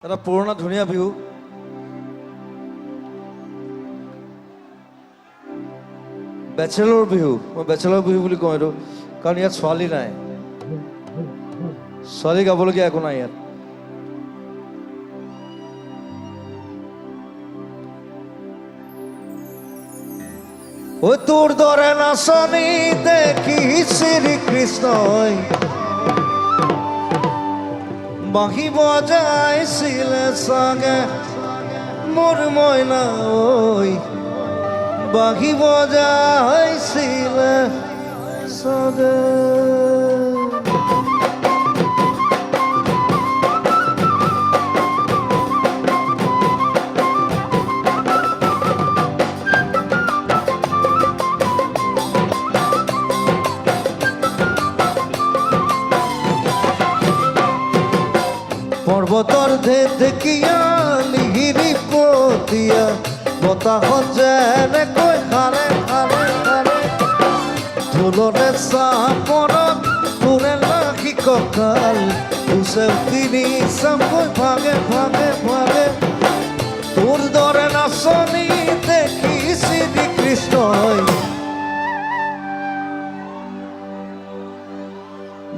এটা পুৰণা ধুনীয়া বিহু। বেচেলৰ বিহু, মই বেচেলৰ বিহু বুলি কওঁ এইটো, কাৰণ ইয়াত ছোৱালী নাই, ছোৱালী গাবলগীয়া একো নাই ইয়াত। ও তোৰ দৰে নাচনি দেখি শ্ৰীকৃষ্ণই বাঁহী বজাইছিলে চাগে মোৰ মইনা ঐ, বাঁহী বজাইছিলে চাগে। পৰ্বতৰ ঢেকিয়া লিহিৰি পতিয়া বতাহত যেনেকৈ হাৰে হাৰে হাৰে, ঢোলৰে চাপৰত তোৰে লাখি কঁকাল, দুচেও তিনি চামকৈ ভাগে ভাগে ভাগে। তোৰ দৰে নাচনি দেখি শ্ৰীকৃষ্ণই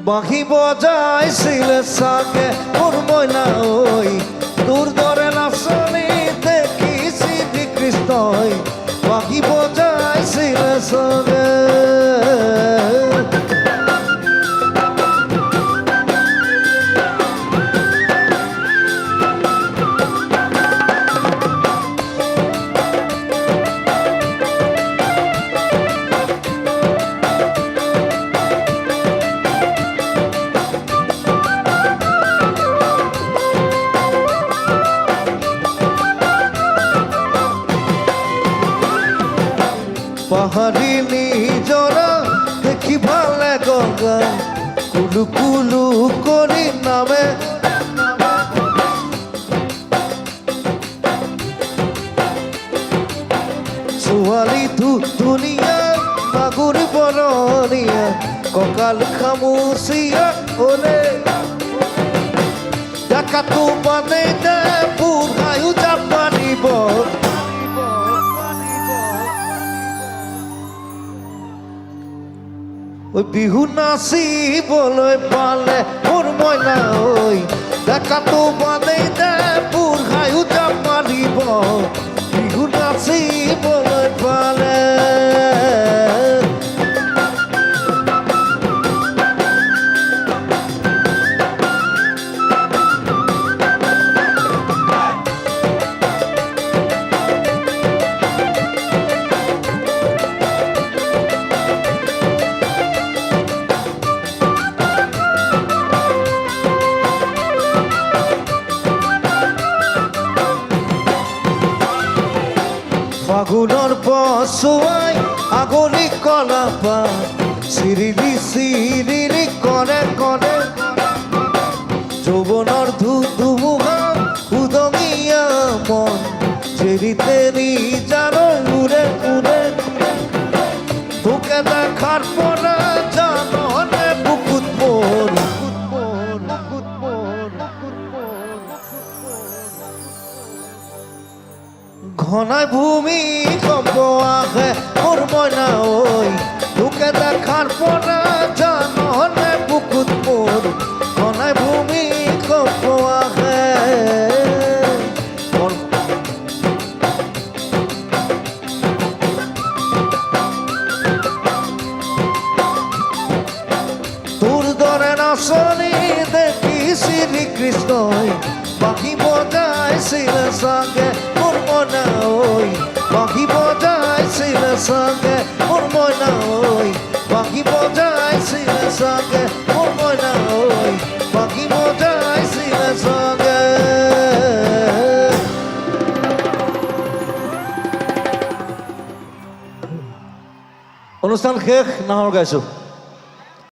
বাঁহী বজাইছিলে চাগে মোৰ মইনা ঐ, তোৰ দৰে নাচনি দেখি শ্ৰীকৃষ্ণই বাঁহী বজাইছিলে চাগে। পাহাড়ি নিজৰা দেখি ভালে গঙ্গা কুলু কুলু কৰি নামে, ছোৱালী ধুনীয়া মাগুৰ বৰণীয়া কঁকাল খামুচিয়া ওলে, ডাকাটো মানে দে বুঢ়ায়ো জাপানিব। ওই বিহু নাচিবলৈ পালে মোৰ মইনা ঐ, ডেকাটো বাদেই দে বুঢ়ায়ো জাপ মাৰিব, বিহু নাচিবলৈ পালে। ফাগুনৰ পছুৱাই আগলি কলাপা চিৰিলি চিৰিলি কৰে কৰে, যৌৱনৰ ধুমুহা উদঙীয়া মন চেৰি তেৰি জাৰৈ উৰে উৰে, তোকে দেখাৰ পৰা জাননে বুকুত মোৰ ঘনাই ভূমি কম্প আহে মোৰ মইনা ঐ, তোকে দেখাৰ পৰা জাননে বুকুত মোৰ ঘনাই ভূমি কম্প আহে। তোৰ দৰে নাচনি দেখি শ্ৰীকৃষ্ণই বাঁহী বজাইছিলে চাগে মোৰ মইনা ঐ, বাঁহী বজাইছিলে চাগে মোৰ মইনা ঐ, বাঁহী বজাইছিলে চাগে মোৰ মইনা ঐ, বাঁহী বজাইছিলে চাগে। অনুষ্ঠান শেষ, নাহৰ গাইছো।